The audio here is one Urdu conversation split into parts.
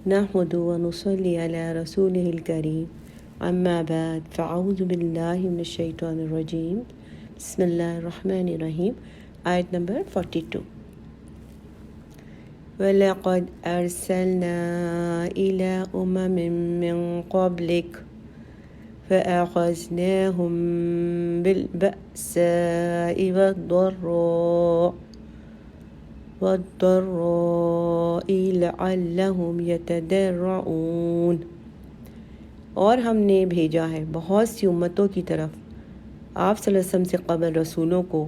نحمد ونصلي على رسوله الكريم اما بعد فاعوذ باللہ من الشیطان الرجیم بسم اللہ الرحمن الرحیم. آیت نمبر 42. وَلَقَدْ أَرْسَلْنَا إِلَىٰ أُمَمٍ مِّن قَبْلِكَ فَأَخَذْنَاهُم بِالْبَأْسَاءِ وَالضَّرَّاءِ لَعَلَّهُمْ يَتَضَرَّعُونَ. اور ہم نے بھیجا ہے بہت سی امتوں کی طرف آپ صلی اللہ علیہ وسلم سے قبل رسولوں کو،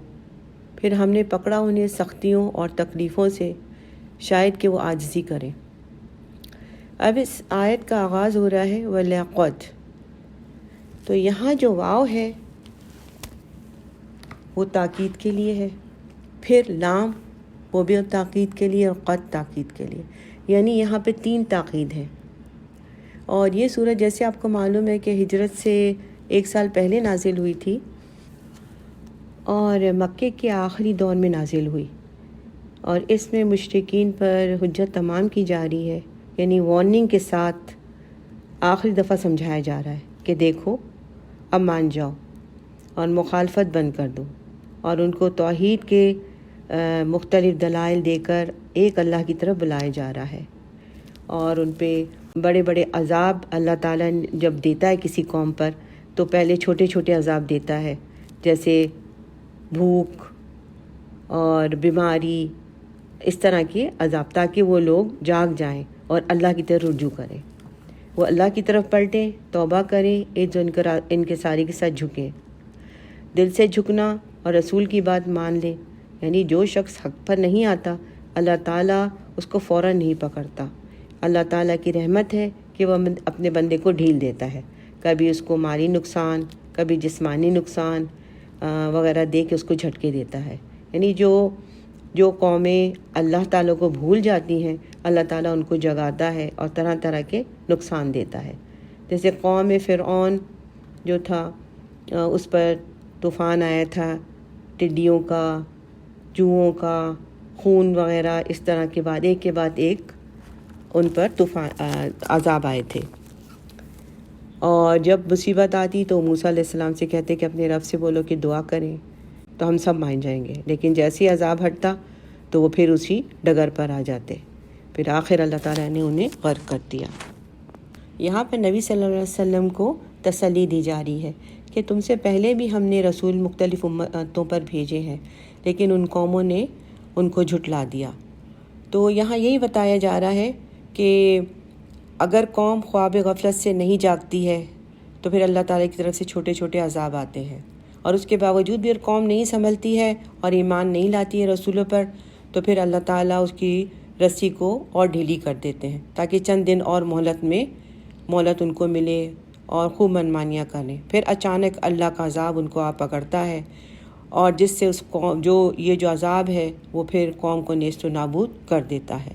پھر ہم نے پکڑا انہیں سختیوں اور تکلیفوں سے، شاید کہ وہ عاجزی کریں. اب اس آیت کا آغاز ہو رہا ہے وَلَقَدْ. تو یہاں جو واو ہے وہ تاکید کے لیے ہے، پھر لام وہ بھی تاکید کے لیے، اور قد تاکید کے لیے، یعنی یہاں پہ 3 تاکید ہیں. اور یہ سورت جیسے آپ کو معلوم ہے کہ ہجرت سے 1 سال پہلے نازل ہوئی تھی اور مکے کے آخری دور میں نازل ہوئی، اور اس میں مشرکین پر حجت تمام کی جا رہی ہے، یعنی وارننگ کے ساتھ آخری دفعہ سمجھایا جا رہا ہے کہ دیکھو اب مان جاؤ اور مخالفت بند کر دو، اور ان کو توحید کے مختلف دلائل دے کر ایک اللہ کی طرف بلایا جا رہا ہے. اور ان پہ بڑے بڑے عذاب اللہ تعالیٰ جب دیتا ہے کسی قوم پر تو پہلے چھوٹے چھوٹے عذاب دیتا ہے، جیسے بھوک اور بیماری، اس طرح کے عذاب، تاکہ وہ لوگ جاگ جائیں اور اللہ کی طرف رجوع کریں، وہ اللہ کی طرف پلٹیں، توبہ کریں، ان کے ساری کے ساتھ جھکیں، دل سے جھکنا اور رسول کی بات مان لیں. یعنی جو شخص حق پر نہیں آتا اللہ تعالیٰ اس کو فوراً نہیں پکڑتا. اللہ تعالیٰ کی رحمت ہے کہ وہ اپنے بندے کو ڈھیل دیتا ہے، کبھی اس کو مالی نقصان، کبھی جسمانی نقصان وغیرہ دے کے اس کو جھٹکے دیتا ہے. یعنی جو قومیں اللہ تعالیٰ کو بھول جاتی ہیں اللہ تعالیٰ ان کو جگاتا ہے اور طرح طرح کے نقصان دیتا ہے. جیسے قوم فرعون جو تھا اس پر طوفان آیا تھا، ٹڈیوں کا، جوؤں کا، خون وغیرہ، اس طرح کے بعد ایک کے بعد ایک ان پر طوفان عذاب آئے تھے. اور جب مصیبت آتی تو موسیٰ علیہ السلام سے کہتے کہ اپنے رب سے بولو کہ دعا کریں تو ہم سب مان جائیں گے، لیکن جیسے ہی عذاب ہٹتا تو وہ پھر اسی ڈگر پر آ جاتے. پھر آخر اللہ تعالیٰ نے انہیں غرق کر دیا. یہاں پہ نبی صلی اللہ علیہ وسلم کو تسلی دی جا رہی ہے کہ تم سے پہلے بھی ہم نے رسول مختلف امتوں پر بھیجے ہیں، لیکن ان قوموں نے ان کو جھٹلا دیا. تو یہاں یہی بتایا جا رہا ہے کہ اگر قوم خواب غفلت سے نہیں جاگتی ہے تو پھر اللہ تعالیٰ کی طرف سے چھوٹے چھوٹے عذاب آتے ہیں، اور اس کے باوجود بھی اگر قوم نہیں سنبھلتی ہے اور ایمان نہیں لاتی ہے رسولوں پر تو پھر اللہ تعالیٰ اس کی رسی کو اور ڈھیلی کر دیتے ہیں تاکہ چند دن اور مہلت ان کو ملے اور خوب منمانیاں کریں. پھر اچانک اللہ کا عذاب ان کو آ پکڑتا ہے، اور جس سے اس قوم یہ جو عذاب ہے وہ پھر قوم کو نیست و نابود کر دیتا ہے.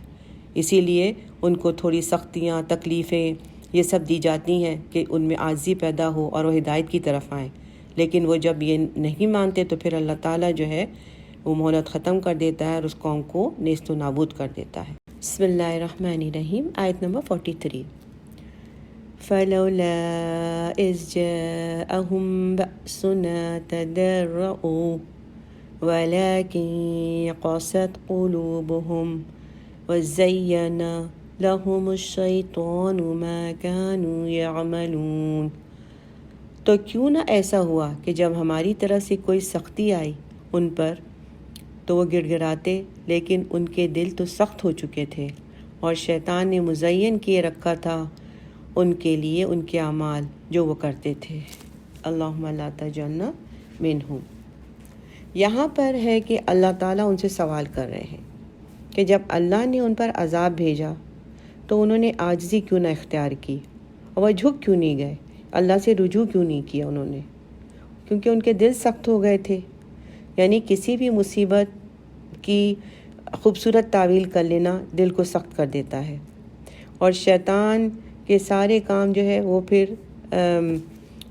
اسی لیے ان کو تھوڑی سختیاں، تکلیفیں یہ سب دی جاتی ہیں کہ ان میں عاجزی پیدا ہو اور وہ ہدایت کی طرف آئیں. لیکن وہ جب یہ نہیں مانتے تو پھر اللہ تعالیٰ جو ہے وہ مہلت ختم کر دیتا ہے اور اس قوم کو نیست و نابود کر دیتا ہے. بسم اللہ الرحمن الرحیم. آیت نمبر 43. فَلَوْلَا إِذْ جَاءَهُمْ بَأْسُنَا تَضَرَّعُوا وَلَكِنْ قَسَتْ قُلُوبُهُمْ وَزَيَّنَ لَهُمُ الشَّيْطَانُ مَا كَانُوا يَعْمَلُونَ. تو کیوں نہ ایسا ہوا کہ جب ہماری طرف سے کوئی سختی آئی ان پر تو وہ گڑ گڑاتے، لیکن ان کے دل تو سخت ہو چکے تھے، اور شیطان نے مزین کیے رکھا تھا ان کے لیے ان کے اعمال جو وہ کرتے تھے. اللہم لا تجعلنا منہم. یہاں پر ہے کہ اللہ تعالیٰ ان سے سوال کر رہے ہیں کہ جب اللہ نے ان پر عذاب بھیجا تو انہوں نے عاجزی کیوں نہ اختیار کی، اور وہ جھک کیوں نہیں گئے، اللہ سے رجوع کیوں نہیں کیا انہوں نے، کیونکہ ان کے دل سخت ہو گئے تھے. یعنی کسی بھی مصیبت کی خوبصورت تعویل کر لینا دل کو سخت کر دیتا ہے، اور شیطان کے سارے کام جو ہے وہ پھر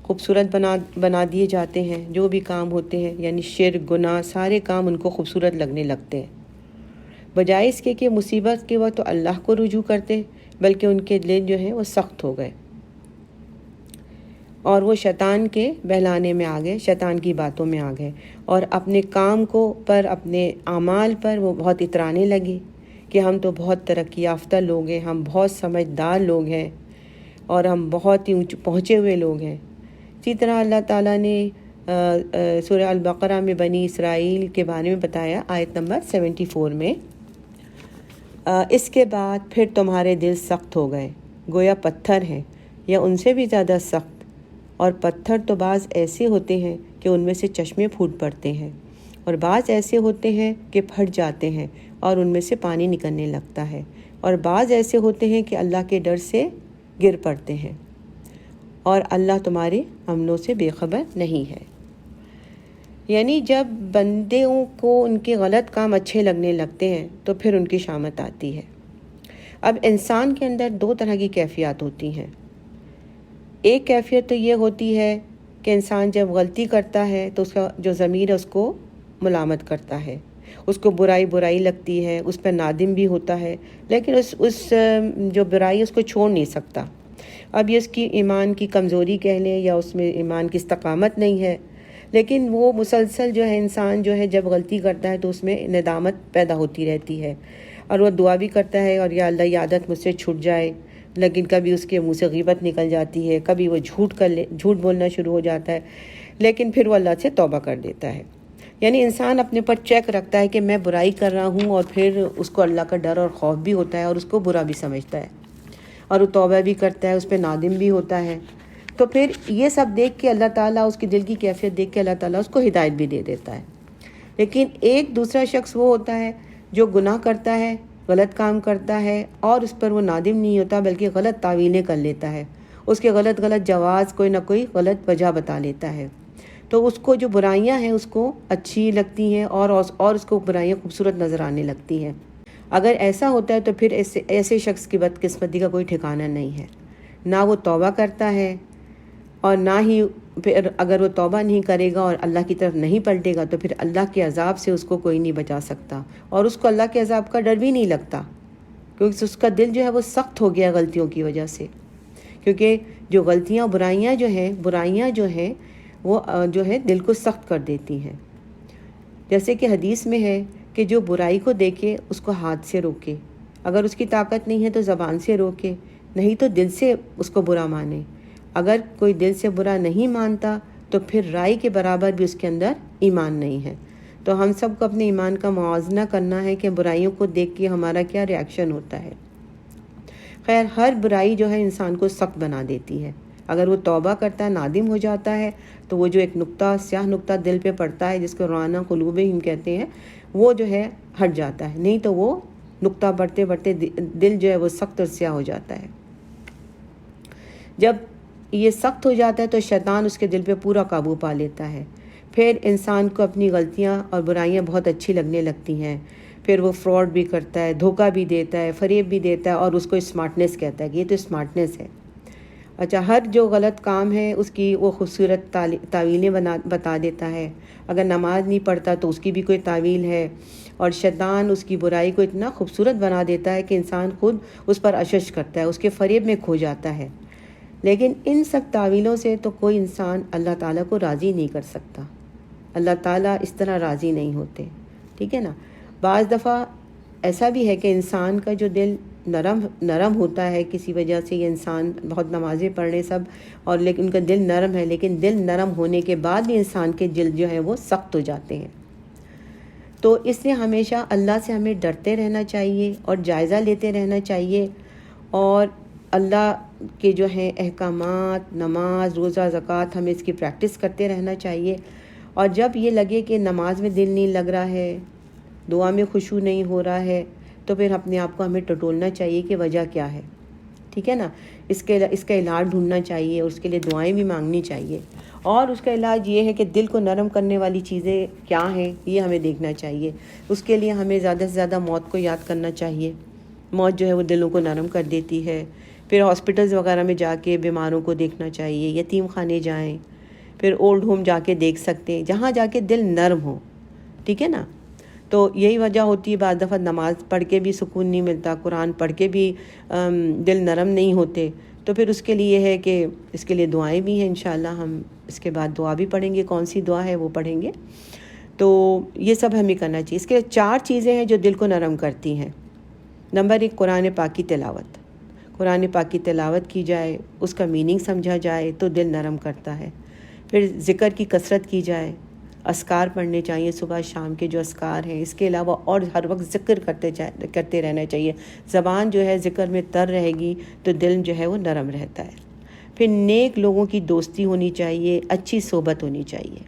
خوبصورت بنا دیے جاتے ہیں. جو بھی کام ہوتے ہیں یعنی شرک، گناہ، سارے کام ان کو خوبصورت لگنے لگتے ہیں، بجائے اس کے کہ مصیبت کے وقت تو اللہ کو رجوع کرتے، بلکہ ان کے دل جو ہیں وہ سخت ہو گئے اور وہ شیطان کے بہلانے میں آ گئے، شیطان کی باتوں میں آ گئے، اور اپنے کام اپنے اعمال پر وہ بہت اترانے لگے کہ ہم تو بہت ترقی یافتہ لوگ ہیں، ہم بہت سمجھدار لوگ ہیں اور ہم بہت ہی پہنچے ہوئے لوگ ہیں۔ اسی طرح اللہ تعالیٰ نے سورہ البقرہ میں بنی اسرائیل کے بارے میں بتایا، آیت نمبر 74 میں، اس کے بعد پھر تمہارے دل سخت ہو گئے، گویا پتھر ہیں یا ان سے بھی زیادہ سخت، اور پتھر تو بعض ایسے ہوتے ہیں کہ ان میں سے چشمے پھوٹ پڑتے ہیں، اور بعض ایسے ہوتے ہیں کہ پھٹ جاتے ہیں اور ان میں سے پانی نکلنے لگتا ہے، اور بعض ایسے ہوتے ہیں کہ اللہ کے ڈر سے گر پڑتے ہیں، اور اللہ تمہارے عملوں سے بے خبر نہیں ہے۔ یعنی جب بندوں کو ان کے غلط کام اچھے لگنے لگتے ہیں تو پھر ان کی شامت آتی ہے۔ اب انسان کے اندر دو طرح کی کیفیات ہوتی ہیں۔ ایک کیفیت تو یہ ہوتی ہے کہ انسان جب غلطی کرتا ہے تو اس کا جو ضمیر ہے اس کو ملامت کرتا ہے، اس کو برائی لگتی ہے، اس پر نادم بھی ہوتا ہے، لیکن اس جو برائی اس کو چھوڑ نہیں سکتا۔ اب یہ اس کی ایمان کی کمزوری کہہ لیں یا اس میں ایمان کی استقامت نہیں ہے، لیکن وہ مسلسل جو ہے انسان جو ہے جب غلطی کرتا ہے تو اس میں ندامت پیدا ہوتی رہتی ہے، اور وہ دعا بھی کرتا ہے اور یا اللہ یہ عادت مجھ سے چھوٹ جائے، لیکن کبھی اس کے منہ سے غیبت نکل جاتی ہے، کبھی وہ جھوٹ بولنا شروع ہو جاتا ہے، لیکن پھر وہ اللہ سے توبہ کر دیتا ہے۔ یعنی انسان اپنے پر چیک رکھتا ہے کہ میں برائی کر رہا ہوں، اور پھر اس کو اللہ کا ڈر اور خوف بھی ہوتا ہے اور اس کو برا بھی سمجھتا ہے، اور وہ توبہ بھی کرتا ہے، اس پہ نادم بھی ہوتا ہے۔ تو پھر یہ سب دیکھ کے اللہ تعالیٰ، اس کی دل کی کیفیت دیکھ کے اللہ تعالیٰ اس کو ہدایت بھی دے دیتا ہے۔ لیکن ایک دوسرا شخص وہ ہوتا ہے جو گناہ کرتا ہے، غلط کام کرتا ہے، اور اس پر وہ نادم نہیں ہوتا بلکہ غلط تعویلیں کر لیتا ہے، اس کے غلط جواز کوئی نہ کوئی غلط وجہ بتا لیتا ہے، تو اس کو جو برائیاں ہیں اس کو اچھی لگتی ہیں اور اس کو برائیاں خوبصورت نظر آنے لگتی ہیں۔ اگر ایسا ہوتا ہے تو پھر ایسے شخص کی بدقسمتی کا کوئی ٹھکانہ نہیں ہے، نہ وہ توبہ کرتا ہے، اور نہ ہی پھر اگر وہ توبہ نہیں کرے گا اور اللہ کی طرف نہیں پلٹے گا تو پھر اللہ کے عذاب سے اس کو کوئی نہیں بچا سکتا، اور اس کو اللہ کے عذاب کا ڈر بھی نہیں لگتا، کیونکہ اس کا دل جو ہے وہ سخت ہو گیا غلطیوں کی وجہ سے۔ کیونکہ جو غلطیاں برائیاں جو ہیں وہ جو ہے دل کو سخت کر دیتی ہیں۔ جیسے کہ حدیث میں ہے کہ جو برائی کو دیکھے اس کو ہاتھ سے روکے، اگر اس کی طاقت نہیں ہے تو زبان سے روکے، نہیں تو دل سے اس کو برا مانے۔ اگر کوئی دل سے برا نہیں مانتا تو پھر رائے کے برابر بھی اس کے اندر ایمان نہیں ہے۔ تو ہم سب کو اپنے ایمان کا موازنہ کرنا ہے کہ برائیوں کو دیکھ کے ہمارا کیا ری ایکشن ہوتا ہے۔ خیر، ہر برائی جو ہے انسان کو سخت بنا دیتی ہے۔ اگر وہ توبہ کرتا ہے، نادم ہو جاتا ہے، تو وہ جو ایک سیاہ نقطہ دل پہ پڑتا ہے جس کو رانا قلوبہم کہتے ہیں، وہ جو ہے ہٹ جاتا ہے، نہیں تو وہ نقطہ بڑھتے بڑھتے دل جو ہے وہ سخت اور سیاہ ہو جاتا ہے۔ جب یہ سخت ہو جاتا ہے تو شیطان اس کے دل پہ پورا قابو پا لیتا ہے، پھر انسان کو اپنی غلطیاں اور برائیاں بہت اچھی لگنے لگتی ہیں، پھر وہ فراڈ بھی کرتا ہے، دھوکہ بھی دیتا ہے، فریب بھی دیتا ہے، اور اس کو اسمارٹنیس کہتا ہے کہ یہ تو اسمارٹنیس ہے۔ اچھا، ہر جو غلط کام ہے اس کی وہ خوبصورت تعویلیں بتا دیتا ہے، اگر نماز نہیں پڑھتا تو اس کی بھی کوئی تعویل ہے، اور شیطان اس کی برائی کو اتنا خوبصورت بنا دیتا ہے کہ انسان خود اس پر اشش کرتا ہے، اس کے فریب میں کھو جاتا ہے۔ لیکن ان سب تعویلوں سے تو کوئی انسان اللہ تعالیٰ کو راضی نہیں کر سکتا، اللہ تعالیٰ اس طرح راضی نہیں ہوتے، ٹھیک ہے نا۔ بعض دفعہ ایسا بھی ہے کہ انسان کا جو دل نرم ہوتا ہے، کسی وجہ سے یہ انسان بہت نمازیں پڑھنے سب، اور لیکن ان کا دل نرم ہے، لیکن دل نرم ہونے کے بعد بھی انسان کے دل جو ہے وہ سخت ہو جاتے ہیں۔ تو اس لیے ہمیشہ اللہ سے ہمیں ڈرتے رہنا چاہیے اور جائزہ لیتے رہنا چاہیے، اور اللہ کے جو ہیں احکامات، نماز، روزہ، زکوٰۃ، ہمیں اس کی پریکٹس کرتے رہنا چاہیے، اور جب یہ لگے کہ نماز میں دل نہیں لگ رہا ہے، دعا میں خشوع نہیں ہو رہا ہے، تو پھر اپنے آپ کو ہمیں ٹٹولنا چاہیے کہ وجہ کیا ہے، ٹھیک ہے نا۔ اس کا علاج ڈھونڈنا چاہیے، اور اس کے لیے دعائیں بھی مانگنی چاہیے، اور اس کا علاج یہ ہے کہ دل کو نرم کرنے والی چیزیں کیا ہیں یہ ہمیں دیکھنا چاہیے۔ اس کے لیے ہمیں زیادہ سے زیادہ موت کو یاد کرنا چاہیے، موت جو ہے وہ دلوں کو نرم کر دیتی ہے۔ پھر ہاسپٹلز وغیرہ میں جا کے بیماروں کو دیکھنا چاہیے، یتیم خانے جائیں، پھر اولڈ ہوم جا کے دیکھ سکتے ہیں، جہاں جا کے دل نرم ہو، ٹھیک ہے نا۔ تو یہی وجہ ہوتی ہے بعض دفعہ نماز پڑھ کے بھی سکون نہیں ملتا، قرآن پڑھ کے بھی دل نرم نہیں ہوتے، تو پھر اس کے لیے ہے کہ اس کے لیے دعائیں بھی ہیں انشاءاللہ، ہم اس کے بعد دعا بھی پڑھیں گے، کون سی دعا ہے وہ پڑھیں گے. تو یہ سب ہمیں کرنا چاہیے. اس کے 4 چیزیں ہیں جو دل کو نرم کرتی ہیں. نمبر 1 قرآن پاک کی تلاوت. قرآن پاک کی تلاوت کی جائے، اس کا میننگ سمجھا جائے تو دل نرم کرتا ہے. پھر ذکر کی کثرت کی جائے، اذکار پڑھنے چاہیے صبح شام کے جو اذکار ہیں. اس کے علاوہ اور ہر وقت ذکر کرتے رہنا چاہیے. زبان جو ہے ذکر میں تر رہے گی تو دل جو ہے وہ نرم رہتا ہے. پھر نیک لوگوں کی دوستی ہونی چاہیے، اچھی صحبت ہونی چاہیے.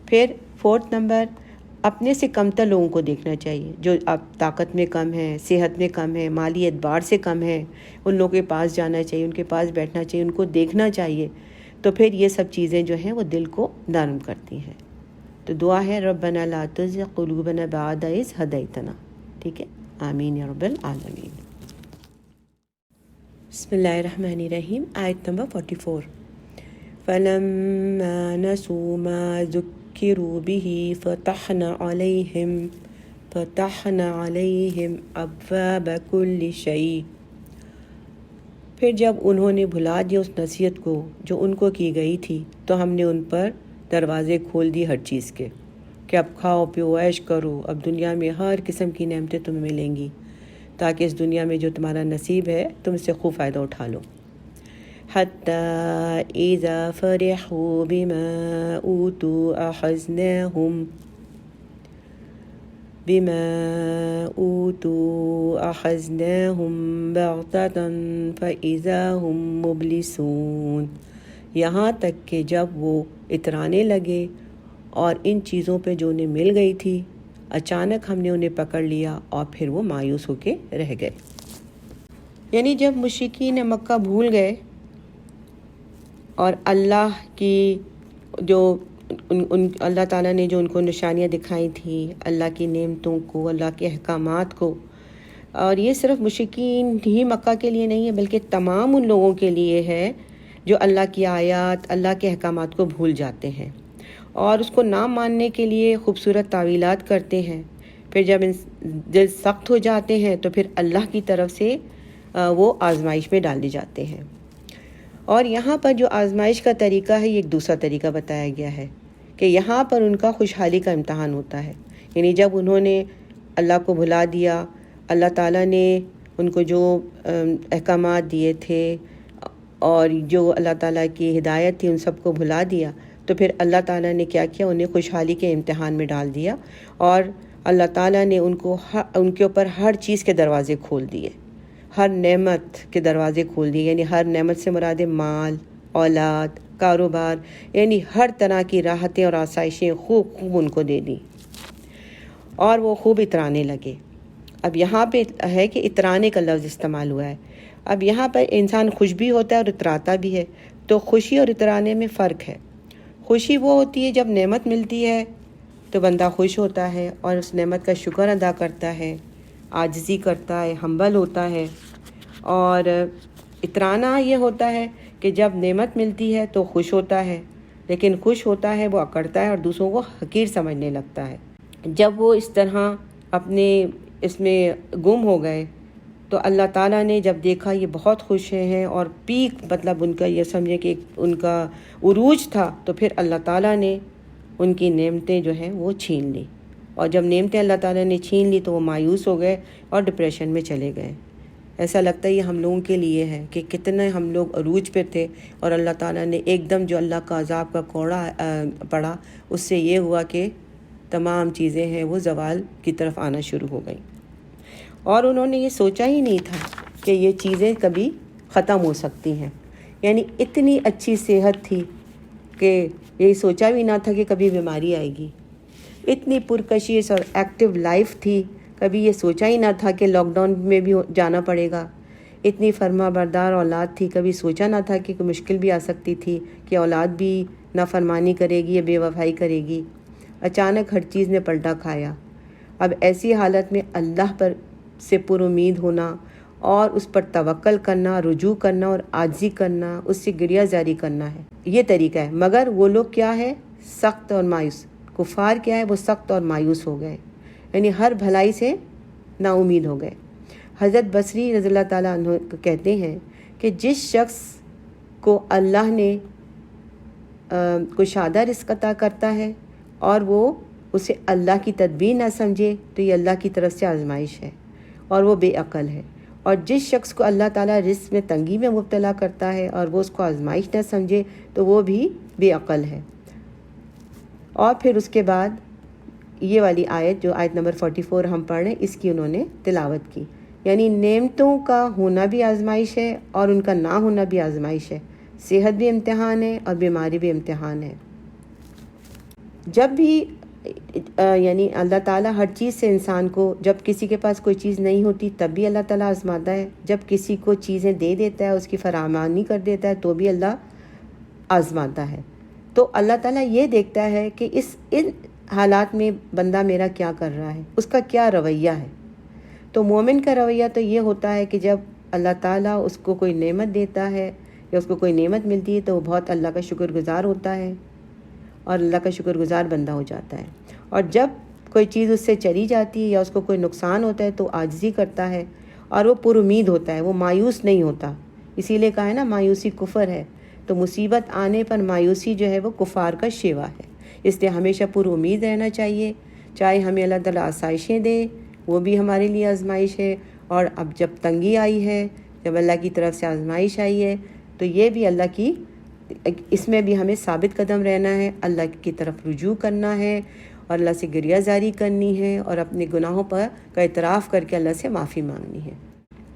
پھر 4 نمبر اپنے سے کمتر لوگوں کو دیکھنا چاہیے، جو اب طاقت میں کم ہیں، صحت میں کم ہیں، مالی اعتبار سے کم ہیں، ان لوگوں کے پاس جانا چاہیے، ان کے پاس بیٹھنا چاہیے، ان کو دیکھنا چاہیے. تو پھر یہ سب چیزیں جو ہیں وہ دل کو نرم کرتی ہیں. تو دعا ہے ربنا لا تزغ قلوبنا بعد اذ ہدیتنا. ٹھیک ہے، آمین یا رب العالمین. بسم اللہ الرحمن الرحیم. آیت نمبر 44. فلما نسوا ما ذکروا به فتحنا علیہم ابواب کل شیء. پھر جب انہوں نے بھلا دیا اس نصیحت کو جو ان کو کی گئی تھی تو ہم نے ان پر دروازے کھول دی ہر چیز کے، کہ اب کھاؤ پیو عیش کرو، اب دنیا میں ہر قسم کی نعمتیں تمہیں ملیں گی، تاکہ اس دنیا میں جو تمہارا نصیب ہے تم اس سے خوب فائدہ اٹھا لو. حتی اذا فرحوا بما اوتوا اخذناهم بغتة فاذا هم مبلسون. یہاں تک کہ جب وہ اترانے لگے اور ان چیزوں پہ جو انہیں مل گئی تھی اچانک ہم نے انہیں پکڑ لیا اور پھر وہ مایوس ہو کے رہ گئے. یعنی جب مشرکین مکہ بھول گئے اور اللہ کی جو اللہ تعالیٰ نے جو ان کو نشانیاں دکھائی تھیں، اللہ کی نعمتوں کو، اللہ کے احکامات کو، اور یہ صرف مشرکین ہی مکہ کے لیے نہیں ہے بلکہ تمام ان لوگوں کے لیے ہے جو اللہ کی آیات، اللہ کے احکامات کو بھول جاتے ہیں اور اس کو نہ ماننے کے لیے خوبصورت تعویلات کرتے ہیں. پھر جب دل سخت ہو جاتے ہیں تو پھر اللہ کی طرف سے وہ آزمائش میں ڈال دی جاتے ہیں. اور یہاں پر جو آزمائش کا طریقہ ہے یہ ایک دوسرا طریقہ بتایا گیا ہے کہ یہاں پر ان کا خوشحالی کا امتحان ہوتا ہے. یعنی جب انہوں نے اللہ کو بھلا دیا، اللہ تعالیٰ نے ان کو جو احکامات دیے تھے اور جو اللہ تعالیٰ کی ہدایت تھی ان سب کو بھلا دیا، تو پھر اللہ تعالیٰ نے کیا کیا، انہیں خوشحالی کے امتحان میں ڈال دیا اور اللہ تعالیٰ نے ان کے اوپر ہر چیز کے دروازے کھول دیے، ہر نعمت کے دروازے کھول دیے. یعنی ہر نعمت سے مراد مال، اولاد، کاروبار، یعنی ہر طرح کی راحتیں اور آسائشیں خوب ان کو دے دیں اور وہ خوب اترانے لگے. اب یہاں پہ ہے کہ اترانے کا لفظ استعمال ہوا ہے. اب یہاں پر انسان خوش بھی ہوتا ہے اور اتراتا بھی ہے. تو خوشی اور اترانے میں فرق ہے. خوشی وہ ہوتی ہے جب نعمت ملتی ہے تو بندہ خوش ہوتا ہے اور اس نعمت کا شکر ادا کرتا ہے، عاجزی کرتا ہے، ہمبل ہوتا ہے. اور اترانا یہ ہوتا ہے کہ جب نعمت ملتی ہے تو خوش ہوتا ہے، لیکن خوش ہوتا ہے وہ اکڑتا ہے اور دوسروں کو حقیر سمجھنے لگتا ہے. جب وہ اس طرح اپنے اس میں گم ہو گئے تو اللہ تعالیٰ نے جب دیکھا یہ بہت خوش ہیں اور پیک مطلب ان کا یہ سمجھے کہ ان کا عروج تھا، تو پھر اللہ تعالیٰ نے ان کی نعمتیں جو ہیں وہ چھین لی. اور جب نعمتیں اللہ تعالیٰ نے چھین لی تو وہ مایوس ہو گئے اور ڈپریشن میں چلے گئے. ایسا لگتا ہے یہ ہم لوگوں کے لیے ہے کہ کتنے ہم لوگ عروج پہ تھے اور اللہ تعالیٰ نے ایک دم جو اللہ کا عذاب کا کوڑا پڑا، اس سے یہ ہوا کہ تمام چیزیں ہیں وہ زوال کی طرف آنا شروع ہو گئیں. اور انہوں نے یہ سوچا ہی نہیں تھا کہ یہ چیزیں کبھی ختم ہو سکتی ہیں. یعنی اتنی اچھی صحت تھی کہ یہ سوچا بھی نہ تھا کہ کبھی بیماری آئے گی. اتنی پرکشش اور ایکٹیو لائف تھی، کبھی یہ سوچا ہی نہ تھا کہ لاک ڈاؤن میں بھی جانا پڑے گا. اتنی فرما بردار اولاد تھی، کبھی سوچا نہ تھا کہ کوئی مشکل بھی آ سکتی تھی کہ اولاد بھی نافرمانی کرے گی یا بے وفائی کرے گی. اچانک ہر چیز نے پلٹا کھایا. اب ایسی حالت میں اللہ پر سے پر امید ہونا اور اس پر توکل کرنا، رجوع کرنا اور عاجزی کرنا، اس سے گریہ زاری کرنا ہے، یہ طریقہ ہے. مگر وہ لوگ کیا ہے، سخت اور مایوس. کفار کیا ہے، وہ سخت اور مایوس ہو گئے. یعنی ہر بھلائی سے نا امید ہو گئے۔ حضرت بصری رضی اللہ تعالیٰ عنہ کہتے ہیں کہ جس شخص کو اللہ نے کشادہ رزق عطا کرتا ہے اور وہ اسے اللہ کی تدبیر نہ سمجھے تو یہ اللہ کی طرف سے آزمائش ہے اور وہ بے عقل ہے، اور جس شخص کو اللہ تعالیٰ رزق میں تنگی میں مبتلا کرتا ہے اور وہ اس کو آزمائش نہ سمجھے تو وہ بھی بے عقل ہے۔ اور پھر اس کے بعد یہ والی آیت جو آیت نمبر 44 ہم پڑھ رہے ہیں، اس کی انہوں نے تلاوت کی، یعنی نعمتوں کا ہونا بھی آزمائش ہے اور ان کا نہ ہونا بھی آزمائش ہے، صحت بھی امتحان ہے اور بیماری بھی امتحان ہے۔ جب بھی یعنی اللہ تعالیٰ ہر چیز سے انسان کو، جب کسی کے پاس کوئی چیز نہیں ہوتی تب بھی اللہ تعالیٰ آزماتا ہے، جب کسی کو چیزیں دے دیتا ہے، اس کی فراہمی کر دیتا ہے تو بھی اللہ آزماتا ہے۔ تو اللہ تعالیٰ یہ دیکھتا ہے کہ ان حالات میں بندہ میرا کیا کر رہا ہے، اس کا کیا رویہ ہے۔ تو مومن کا رویہ تو یہ ہوتا ہے کہ جب اللہ تعالیٰ اس کو کوئی نعمت دیتا ہے یا اس کو کوئی نعمت ملتی ہے تو وہ بہت اللہ کا شکر گزار ہوتا ہے اور اللہ کا شکر گزار بندہ ہو جاتا ہے، اور جب کوئی چیز اس سے چلی جاتی ہے یا اس کو کوئی نقصان ہوتا ہے تو عاجزی کرتا ہے اور وہ پر امید ہوتا ہے، وہ مایوس نہیں ہوتا۔ اسی لیے کہا ہے نا مایوسی کفر ہے، تو مصیبت آنے پر مایوسی جو ہے وہ کفار کا شیوا ہے۔ اس لیے ہمیشہ پر امید رہنا چاہیے، چاہے ہمیں اللہ تعالیٰ آسائشیں دے وہ بھی ہمارے لیے آزمائش ہے، اور اب جب تنگی آئی ہے، جب اللہ کی طرف سے آزمائش آئی ہے تو یہ بھی اللہ کی، اس میں بھی ہمیں ثابت قدم رہنا ہے، اللہ کی طرف رجوع کرنا ہے اور اللہ سے گریہ زاری کرنی ہے اور اپنے گناہوں پر کا اعتراف کر کے اللہ سے معافی مانگنی ہے۔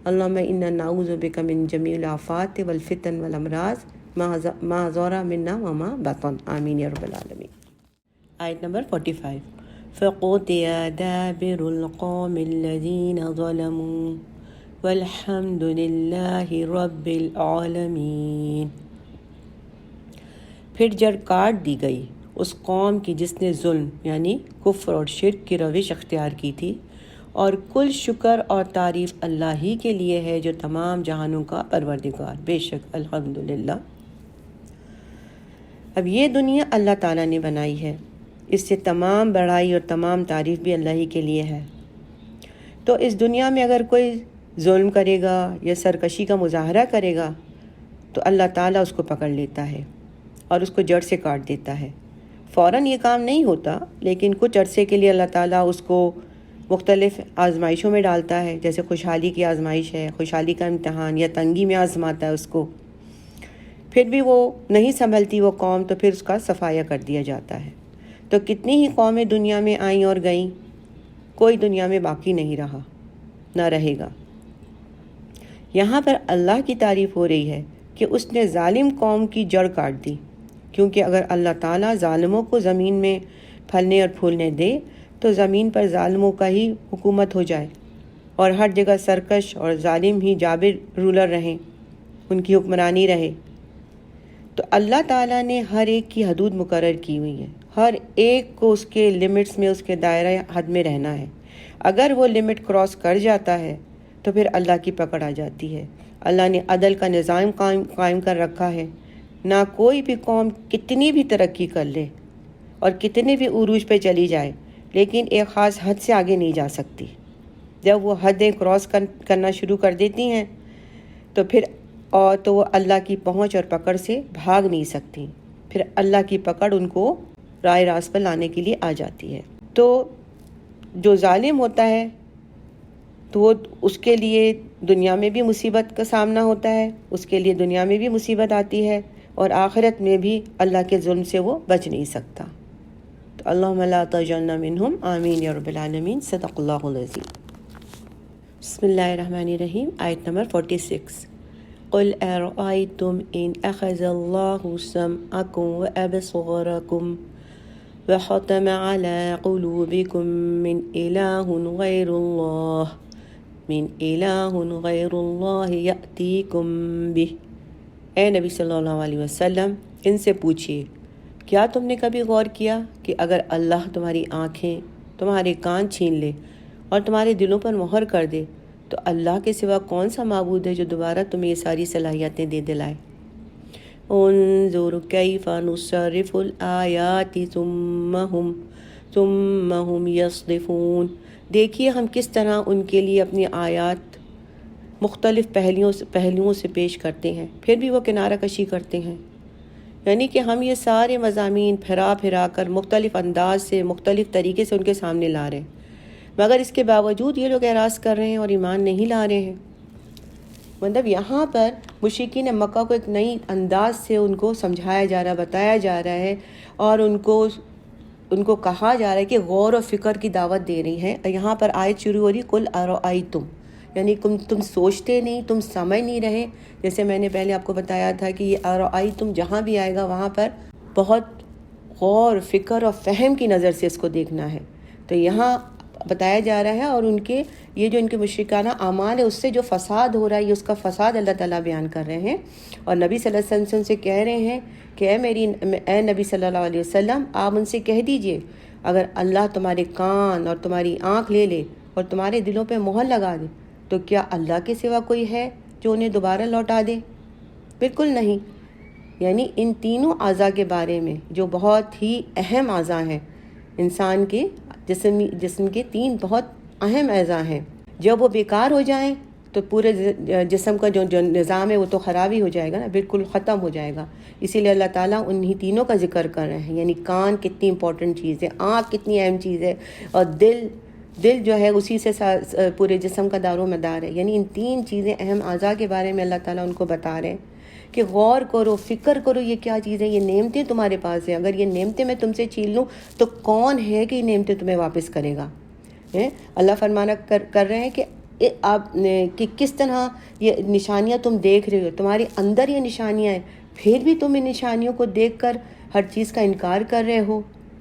اللہم انا نعوذ بک من جمیع الآفات والفتن والامراض ما ظہر منا وما بطن، آمین یا رب العالمین۔ آیت نمبر 45۔ فقطع دابر القوم الذین ظلموا والحمد للہ رب العالمین۔ پھر جڑ کاٹ دی گئی اس قوم کی جس نے ظلم یعنی کفر اور شرک کی روش اختیار کی تھی، اور کل شکر اور تعریف اللہ ہی کے لیے ہے جو تمام جہانوں کا پروردگار، بے شک الحمدللہ۔ اب یہ دنیا اللہ تعالیٰ نے بنائی ہے، اس سے تمام بڑائی اور تمام تعریف بھی اللہ ہی کے لیے ہے۔ تو اس دنیا میں اگر کوئی ظلم کرے گا یا سرکشی کا مظاہرہ کرے گا تو اللہ تعالیٰ اس کو پکڑ لیتا ہے اور اس کو جڑ سے کاٹ دیتا ہے۔ فوراً یہ کام نہیں ہوتا، لیکن کچھ عرصے کے لیے اللہ تعالیٰ اس کو مختلف آزمائشوں میں ڈالتا ہے، جیسے خوشحالی کی آزمائش ہے، خوشحالی کا امتحان، یا تنگی میں آزماتا ہے اس کو۔ پھر بھی وہ نہیں سنبھلتی وہ قوم تو پھر اس کا صفایہ کر دیا جاتا ہے۔ تو کتنی ہی قومیں دنیا میں آئیں اور گئیں، کوئی دنیا میں باقی نہیں رہا، نہ رہے گا۔ یہاں پر اللہ کی تعریف ہو رہی ہے کہ اس نے ظالم قوم کی جڑ کاٹ دی، کیونکہ اگر اللہ تعالیٰ ظالموں کو زمین میں پھلنے اور پھولنے دے تو زمین پر ظالموں کا ہی حکومت ہو جائے اور ہر جگہ سرکش اور ظالم ہی جابر رولر رہیں، ان کی حکمرانی رہے۔ تو اللہ تعالیٰ نے ہر ایک کی حدود مقرر کی ہوئی ہے، ہر ایک کو اس کے لیمٹس میں، اس کے دائرہ حد میں رہنا ہے۔ اگر وہ لمٹ کراس کر جاتا ہے تو پھر اللہ کی پکڑ آ جاتی ہے۔ اللہ نے عدل کا نظام قائم کر رکھا ہے، نہ کوئی بھی قوم کتنی بھی ترقی کر لے اور کتنے بھی عروج پہ چلی جائے لیکن ایک خاص حد سے آگے نہیں جا سکتی۔ جب وہ حدیں کراس کرنا شروع کر دیتی ہیں تو پھر تو وہ اللہ کی پہنچ اور پکڑ سے بھاگ نہیں سکتی، پھر اللہ کی پکڑ ان کو رائے راست پر لانے کے لیے آ جاتی ہے۔ تو جو ظالم ہوتا ہے تو وہ اس کے لیے دنیا میں بھی مصیبت کا سامنا ہوتا ہے، اس کے لیے دنیا میں بھی مصیبت آتی ہے اور آخرت میں بھی اللہ کے ظلم سے وہ بچ نہیں سکتا۔ تو اللہم لا تجعلنا منہم، آمین یا رب العالمین۔ صدق اللہ العظیم۔ بسم اللہ الرحمن الرحیم۔ آیت نمبر 46۔ قل ارأیتم ان اخذ اللہ سمعکم وابصارکم وختم علی قلوبکم من الہ غیر اللہ یأتیکم بہ۔ اے نبی صلی اللہ علیہ وسلم ان سے پوچھیے، کیا تم نے کبھی غور کیا کہ اگر اللہ تمہاری آنکھیں، تمہارے کان چھین لے اور تمہارے دلوں پر مہر کر دے تو اللہ کے سوا کون سا معبود ہے جو دوبارہ تمہیں یہ ساری صلاحیتیں دے دلائے؟ انظر کیف نصرف الآیات ثم ہم یصدفون۔ دیکھیے ہم کس طرح ان کے لیے اپنی آیات مختلف پہلوؤں سے پیش کرتے ہیں، پھر بھی وہ کنارہ کشی کرتے ہیں. یعنی کہ ہم یہ سارے مضامین پھرا کر مختلف انداز سے مختلف طریقے سے ان کے سامنے لا رہے ہیں، مگر اس کے باوجود یہ لوگ اعراض کر رہے ہیں اور ایمان نہیں لا رہے ہیں. مطلب یہاں پر مشرکین مکہ کو ایک نئی انداز سے ان کو سمجھایا جا رہا، بتایا جا رہا ہے، اور ان کو کہا جا رہا ہے کہ غور و فکر کی دعوت دے رہی ہے. یہاں پر آیت شروع ہو رہی قل ارأیتم، یعنی تم سوچتے نہیں، تم سمجھ نہیں رہے. جیسے میں نے پہلے آپ کو بتایا تھا کہ یہ ارأیتم جہاں بھی آئے گا وہاں پر بہت غور فکر اور فہم کی نظر سے اس کو دیکھنا ہے. تو یہاں بتایا جا رہا ہے، اور یہ جو ان کے مشرکانہ اعمال ہے اس سے جو فساد ہو رہا ہے، یہ اس کا فساد اللہ تعالیٰ بیان کر رہے ہیں. اور نبی صلی اللہ علیہ وسلم سے کہہ رہے ہیں کہ اے نبی صلی اللہ علیہ وسلم، آپ ان سے کہہ دیجئے اگر اللہ تمہارے کان اور تمہاری آنکھ لے لے اور تمہارے دلوں پہ مہر لگا دے تو کیا اللہ کے سوا کوئی ہے جو انہیں دوبارہ لوٹا دے؟ بالکل نہیں. یعنی ان تینوں اعضاء کے بارے میں جو بہت ہی اہم اعضاء ہیں، انسان کے جسم کے 3 بہت اہم اعضاء ہیں، جب وہ بیکار ہو جائیں تو پورے جسم کا جو نظام ہے وہ تو خراب ہی ہو جائے گا نا، بالکل ختم ہو جائے گا. اسی لیے اللہ تعالیٰ انہی تینوں کا ذکر کر رہے ہیں. یعنی کان کتنی امپورٹنٹ چیز ہے، آنکھ کتنی اہم چیز ہے، اور دل جو ہے اسی سے پورے جسم کا دار و مدار ہے. یعنی ان 3 چیزیں اہم اعضاء کے بارے میں اللہ تعالیٰ ان کو بتا رہے ہیں کہ غور کرو، فکر کرو، یہ کیا چیز ہے، یہ نعمتیں تمہارے پاس ہیں، اگر یہ نعمتیں میں تم سے چھین لوں تو کون ہے کہ یہ نعمتیں تمہیں واپس کرے گا. اللہ فرمانا کر رہے ہیں کہ آپ کہ کس طرح یہ نشانیاں تم دیکھ رہے ہو، تمہارے اندر یہ نشانیاں ہیں، پھر بھی تم ان نشانیوں کو دیکھ کر ہر چیز کا انکار کر رہے ہو.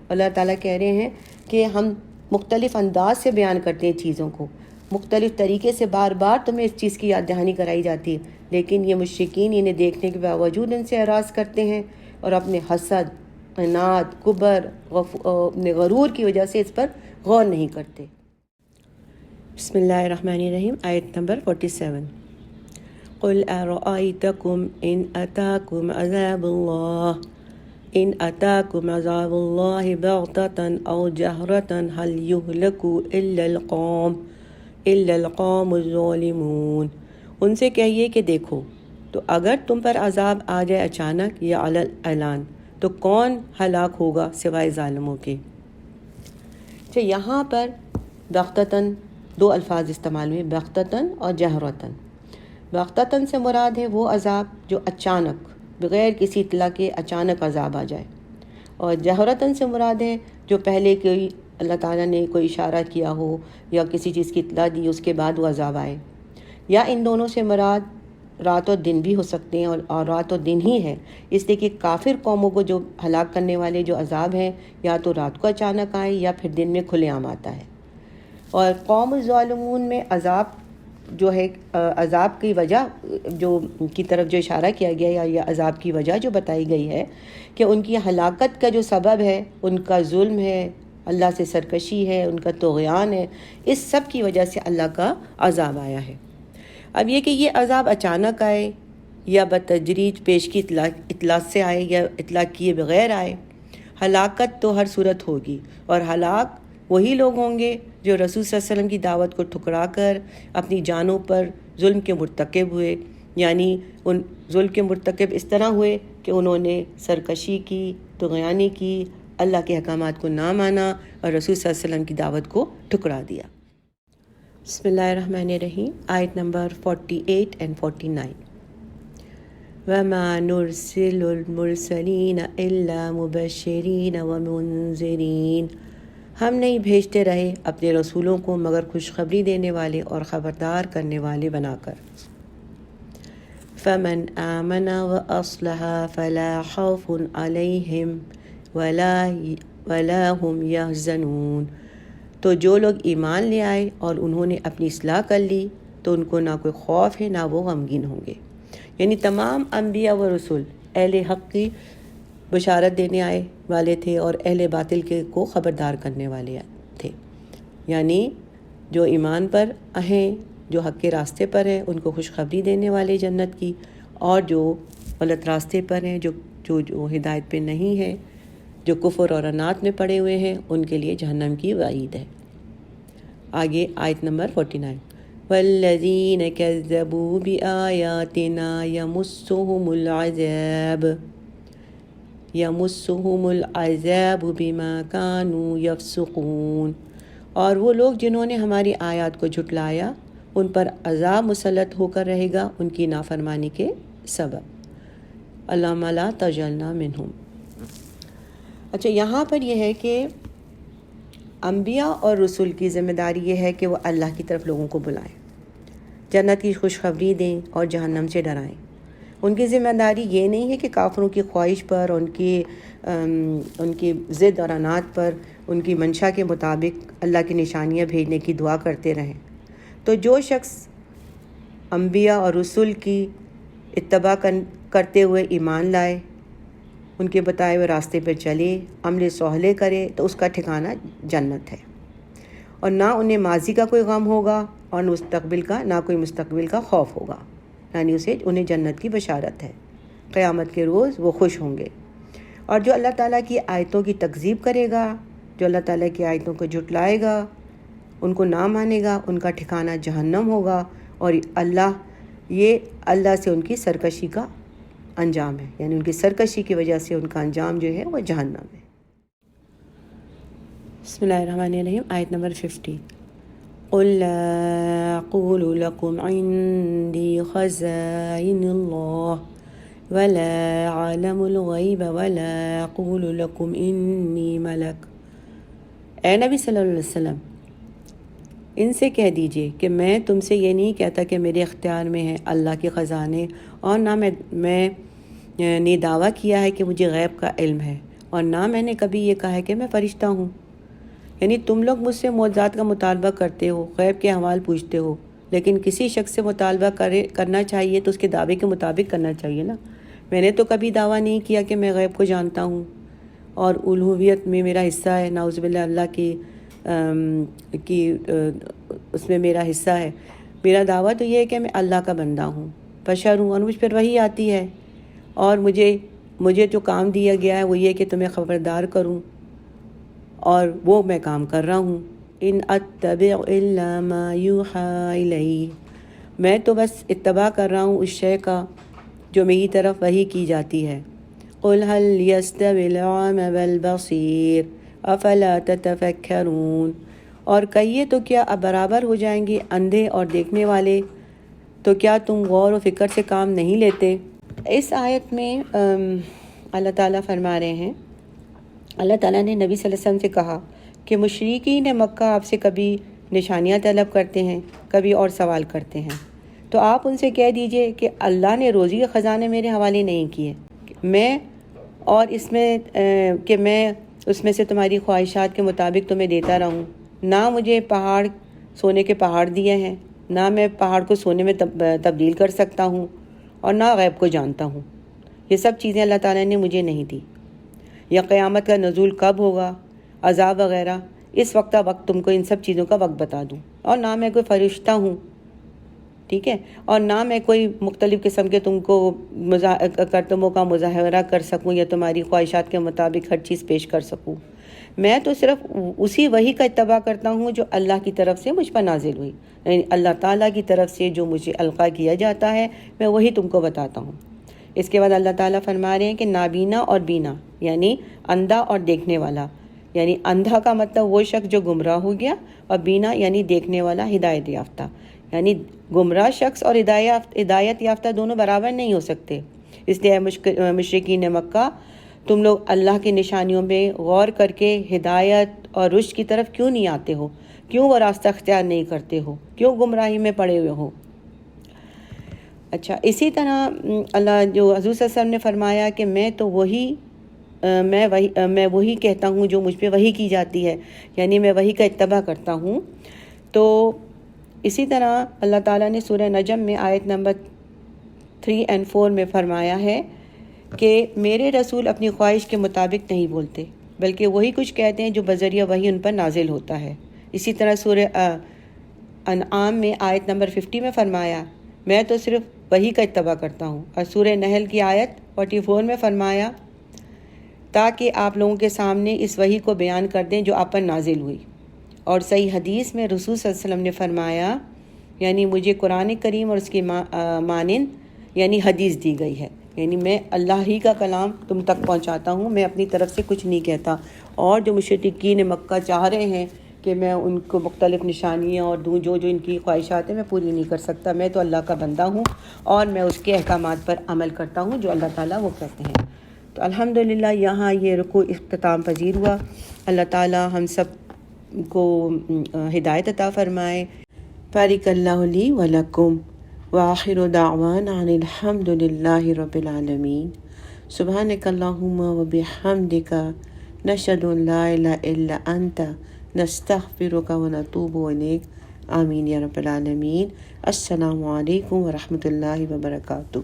اللہ تعالیٰ کہہ رہے ہیں کہ ہم مختلف انداز سے بیان کرتے ہیں چیزوں کو، مختلف طریقے سے بار بار تمہیں اس چیز کی یاد دہانی کرائی جاتی ہے، لیکن یہ مشرکین انہیں دیکھنے کے باوجود ان سے اعراض کرتے ہیں اور اپنے حسد، عناد، کبر، غرور کی وجہ سے اس پر غور نہیں کرتے. بسم اللہ الرحمن الرحیم. آیت نمبر 47. قل ارأیتکم ان اتاکم عذاب اللہ بغتة او جہرة هل یہلک الا القوم الظالمون. ان سے کہیے کہ دیکھو تو اگر تم پر عذاب آ جائے اچانک یا علی الاعلان تو کون ہلاک ہوگا سوائے ظالموں کے. یہاں پر بغتتاً 2 الفاظ استعمال ہوئے، بغتتاً اور جہرتاً. بغتتاً سے مراد ہے وہ عذاب جو اچانک بغیر کسی اطلاع کے اچانک عذاب آ جائے، اور جہرتاً سے مراد ہے جو پہلے کوئی اللہ تعالیٰ نے کوئی اشارہ کیا ہو یا کسی چیز کی اطلاع دی اس کے بعد وہ عذاب آئے. یا ان دونوں سے مراد رات اور دن بھی ہو سکتے ہیں، اور رات اور دن ہی ہے، اس لیے کہ کافر قوموں کو جو ہلاک کرنے والے جو عذاب ہیں یا تو رات کو اچانک آئے یا پھر دن میں کھلے عام آتا ہے. اور قوم الظالمون میں عذاب جو ہے، عذاب کی وجہ جو کی طرف جو اشارہ کیا گیا یا عذاب کی وجہ جو بتائی گئی ہے کہ ان کی ہلاکت کا جو سبب ہے ان کا ظلم ہے، اللہ سے سرکشی ہے، ان کا طغیان ہے، اس سب کی وجہ سے اللہ کا عذاب آیا ہے. اب یہ کہ یہ عذاب اچانک آئے یا بتدریج پیش کی اطلاع سے آئے یا اطلاع کیے بغیر آئے، ہلاکت تو ہر صورت ہوگی، اور ہلاک وہی لوگ ہوں گے جو رسول صلی اللہ علیہ وسلم کی دعوت کو ٹھکرا کر اپنی جانوں پر ظلم کے مرتکب ہوئے. یعنی ان ظلم کے مرتکب اس طرح ہوئے کہ انہوں نے سرکشی کی، طغیانی کی، اللہ کے احکامات کو نہ مانا اور رسول صلی اللہ علیہ وسلم کی دعوت کو ٹھکرا دیا. بسم اللہ الرحمن الرحیم. آیت نمبر 48 and 49. وَمَا نُرْسِلُ الْمُرْسَلِينَ إِلَّا مُبَشِّرِينَ وَمُنذِرِينَ. ہم نہیں بھیجتے رہے اپنے رسولوں کو مگر خوشخبری دینے والے اور خبردار کرنے والے بنا کر. فَمَنْ آمَنَ وَأَصْلَحَ فَلَا خَوْفٌ عَلَيْهِمْ وَلَا هُمْ يَحْزَنُونَ. تو جو لوگ ایمان لے آئے اور انہوں نے اپنی اصلاح کر لی تو ان کو نہ کوئی خوف ہے نہ وہ غمگین ہوں گے. یعنی تمام انبیاء و رسول اہل حق کی بشارت دینے آئے والے تھے اور اہل باطل کے کو خبردار کرنے والے تھے. یعنی جو ایمان پر ہیں، جو حق کے راستے پر ہیں، ان کو خوشخبری دینے والے جنت کی، اور جو غلط راستے پر ہیں، جو ہدایت پہ نہیں ہے، جو کفر اور عناد میں پڑے ہوئے ہیں، ان کے لیے جہنم کی وعید ہے. آگے آیت نمبر 49 والذین کذبوا بآیاتنا یمسهم العذاب بما كانوا یفسقون، اور وہ لوگ جنہوں نے ہماری آیات کو جھٹلایا ان پر عذاب مسلط ہو کر رہے گا ان کی نافرمانی کے سبب۔ اللہم لا تجعلنا منہم۔ اچھا، یہاں پر یہ ہے کہ انبیاء اور رسول کی ذمہ داری یہ ہے کہ وہ اللہ کی طرف لوگوں کو بلائیں، جنت کی خوشخبری دیں اور جہنم سے ڈرائیں۔ ان کی ذمہ داری یہ نہیں ہے کہ کافروں کی خواہش پر، ان کی ضد اور عناد پر، ان کی منشا کے مطابق اللہ کی نشانیاں بھیجنے کی دعا کرتے رہیں۔ تو جو شخص انبیاء اور رسول کی اتباع کرتے ہوئے ایمان لائے، ان کے بتائے ہوئے راستے پہ چلے، عمل صالح کرے، تو اس کا ٹھکانہ جنت ہے، اور نہ انہیں ماضی کا کوئی غم ہوگا اور نہ کوئی مستقبل کا خوف ہوگا، یعنی انہیں جنت کی بشارت ہے۔ قیامت کے روز وہ خوش ہوں گے۔ اور جو اللہ تعالیٰ کی آیتوں کی تکذیب کرے گا، جو اللہ تعالیٰ کی آیتوں کو جھٹلائے گا، ان کو نہ مانے گا، ان کا ٹھکانہ جہنم ہوگا، اور یہ اللہ سے ان کی سرکشی کا انجام ہے، یعنی ان کی سرکشی کی وجہ سے ان کا انجام جو ہے وہ جہنم ہے۔ بسم اللہ الرحمن الرحیم، آیت نمبر 50 قل لا اقول لكم عندي خزائن الله ولا اعلم الغیب ولا اقول لكم انی ملک۔ اے نبی صلی اللہ علیہ وسلم، ان سے کہہ دیجئے کہ میں تم سے یہ نہیں کہتا کہ میرے اختیار میں ہے اللہ کے خزانے، اور نہ میں نے دعویٰ کیا ہے کہ مجھے غیب کا علم ہے، اور نہ میں نے کبھی یہ کہا ہے کہ میں فرشتہ ہوں۔ یعنی تم لوگ مجھ سے معجزات کا مطالبہ کرتے ہو، غیب کے احوال پوچھتے ہو، لیکن کسی شخص سے مطالبہ کرنا چاہیے تو اس کے دعوے کے مطابق کرنا چاہیے نا۔ میں نے تو کبھی دعویٰ نہیں کیا کہ میں غیب کو جانتا ہوں اور الوہیت میں میرا حصہ ہے، نعوذ باللہ اللہ کی اس میں میرا حصہ ہے۔ میرا دعویٰ تو یہ ہے کہ میں اللہ کا بندہ ہوں، بشر ہوں، اور مجھ پر وحی آتی ہے، اور مجھے جو کام دیا گیا ہے وہ یہ کہ تمہیں خبردار کروں، اور وہ میں کام کر رہا ہوں۔ ان اتبع الا ما یوحی الی، میں تو بس اتباع کر رہا ہوں اس شے کا جو میری طرف وحی کی جاتی ہے۔ قل هل يستوي الأعمى والبصير افلا تتفکرون، اور کہیے تو کیا اب برابر ہو جائیں گے اندھے اور دیکھنے والے، تو کیا تم غور و فکر سے کام نہیں لیتے؟ اس آیت میں اللہ تعالیٰ فرما رہے ہیں، اللہ تعالیٰ نے نبی صلی اللہ علیہ وسلم سے کہا کہ مشرکین مکہ آپ سے کبھی نشانیاں طلب کرتے ہیں، کبھی اور سوال کرتے ہیں، تو آپ ان سے کہہ دیجئے کہ اللہ نے روزی کے خزانے میرے حوالے نہیں کیے، میں اس میں سے تمہاری خواہشات کے مطابق تمہیں دیتا رہوں، نہ مجھے سونے کے پہاڑ دیے ہیں، نہ میں پہاڑ کو سونے میں تبدیل کر سکتا ہوں، اور نہ غیب کو جانتا ہوں۔ یہ سب چیزیں اللہ تعالیٰ نے مجھے نہیں دی۔ یا قیامت کا نزول کب ہوگا، عذاب وغیرہ، اس وقت تم کو ان سب چیزوں کا وقت بتا دوں، اور نہ میں کوئی فرشتہ ہوں، ٹھیک ہے، اور نہ میں کوئی مختلف قسم کے تم کو کرتموں کا مظاہرہ کر سکوں یا تمہاری خواہشات کے مطابق ہر چیز پیش کر سکوں۔ میں تو صرف اسی وحی کا اتباع کرتا ہوں جو اللہ کی طرف سے مجھ پر نازل ہوئی، یعنی اللہ تعالیٰ کی طرف سے جو مجھے القاء کیا جاتا ہے میں وہی تم کو بتاتا ہوں۔ اس کے بعد اللہ تعالیٰ فرما رہے ہیں کہ نابینا اور بینا، یعنی اندھا اور دیکھنے والا، یعنی اندھا کا مطلب وہ شخص جو گمراہ ہو گیا، اور بینا یعنی دیکھنے والا، ہدایت یافتہ، یعنی گمراہ شخص اور ہدایت یافتہ دونوں برابر نہیں ہو سکتے۔ اس لیے مشرکین مکہ، تم لوگ اللہ کی نشانیوں میں غور کر کے ہدایت اور رشد کی طرف کیوں نہیں آتے ہو؟ کیوں وہ راستہ اختیار نہیں کرتے ہو؟ کیوں گمراہی میں پڑے ہوئے ہو؟ اچھا، اسی طرح اللہ جو حضور صلی اللہ علیہ وسلم نے فرمایا کہ میں وہی کہتا ہوں جو مجھ پہ وحی کی جاتی ہے، یعنی میں وحی کا اتباع کرتا ہوں۔ تو اسی طرح اللہ تعالیٰ نے سورہ نجم میں آیت نمبر 3 اور 4 میں فرمایا ہے کہ میرے رسول اپنی خواہش کے مطابق نہیں بولتے، بلکہ وہی کچھ کہتے ہیں جو بذریعہ وحی ان پر نازل ہوتا ہے۔ اسی طرح سورہ انعام میں آیت نمبر 50 میں فرمایا میں تو صرف وحی کا اتباع کرتا ہوں، اور سورہ نحل کی آیت 44 میں فرمایا تاکہ آپ لوگوں کے سامنے اس وحی کو بیان کر دیں جو آپ پر نازل ہوئی، اور صحیح حدیث میں رسول صلی اللہ علیہ وسلم نے فرمایا، یعنی مجھے قرآن کریم اور اس کی مانند یعنی حدیث دی گئی ہے، یعنی میں اللہ ہی کا کلام تم تک پہنچاتا ہوں، میں اپنی طرف سے کچھ نہیں کہتا۔ اور جو مشرکین مکہ چاہ رہے ہیں کہ میں ان کو مختلف نشانیاں اور دوں، جو ان کی خواہشات ہیں میں پوری نہیں کر سکتا، میں تو اللہ کا بندہ ہوں اور میں اس کے احکامات پر عمل کرتا ہوں جو اللہ تعالیٰ وہ کہتے ہیں۔ تو الحمدللہ یہاں یہ رکوع اختتام پذیر ہوا۔ اللہ تعالیٰ ہم سب کو ہدایت عطا فرمائے۔ بارک اللہ لی ولکم وآخر دعوانا ان الحمد للہ رب العالمین۔ سبحانک اللہم وبحمدک نشہد ان لا الہ الا انت نستغفرک ونتوب الیک۔ آمین یا رب العالمین۔ السلام علیکم ورحمۃ اللہ وبرکاتہ۔